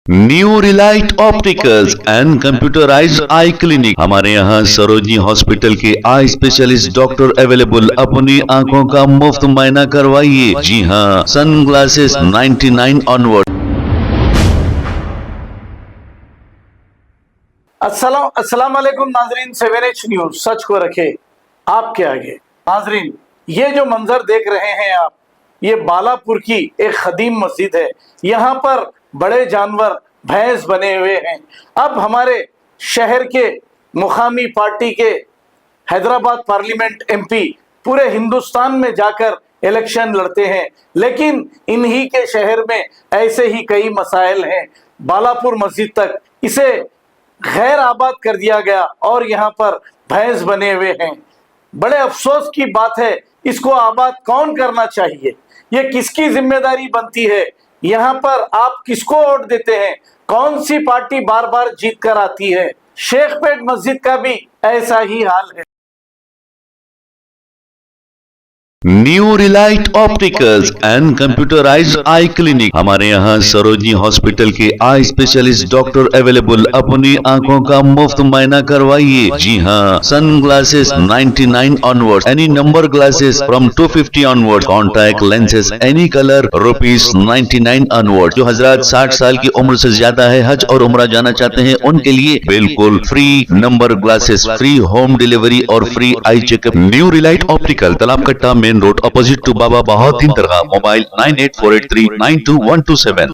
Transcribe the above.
New Relight opticals and computerised I clinic. हमारे यहाँ Sarojini hospital के आई स्पेशलिस्ट डॉक्टर अवेलेबल। अपनी आंखों का मुफ्त मुआयना करवाइए। जी हाँ, सन ग्लासेस 99 ऑनवर्ड। अस्सलाम वालेकुम नाजरीन, 7H न्यूज सच को रखे आपके आगे। नाजरीन, ये जो मंजर देख रहे हैं आप, ये बालापुर की एक खदीम मस्जिद है। यहाँ पर बड़े जानवर भैंस बने हुए हैं। अब हमारे शहर के मुकामी पार्टी के हैदराबाद पार्लियामेंट एमपी पूरे हिंदुस्तान में जाकर इलेक्शन लड़ते हैं, लेकिन इन्हीं के शहर में ऐसे ही कई मसाइल हैं। बालापुर मस्जिद तक इसे गैर आबाद कर दिया गया और यहाँ पर भैंस बने हुए हैं। बड़े अफसोस की बात है, इसको आबाद कौन करना चाहिए? ये किसकी जिम्मेदारी बनती है? यहाँ पर आप किसको वोट देते हैं? कौन सी पार्टी बार बार जीत कर आती है? शेखपेट मस्जिद का भी ऐसा ही हाल है। New Relight opticals and computerised I clinic. हमारे यहाँ सरोजनी हॉस्पिटल के आई स्पेशलिस्ट डॉक्टर अवेलेबल। अपनी आंखों का मुफ्त मुआयना करवाइए। जी हाँ, sun glasses 99 onward, any number glasses from 250 onward, contact lenses any colour ₹99 onward. जो हजरात 60 साल की उम्र से ज्यादा है, हज और उम्रा जाना चाहते हैं, उनके लिए बिल्कुल free number glasses, free home delivery और free eye checkup. New Relight Optical, Talab Katta, main road, opposite to Baba Bahauddin दरगाह। मोबाइल 9848392127।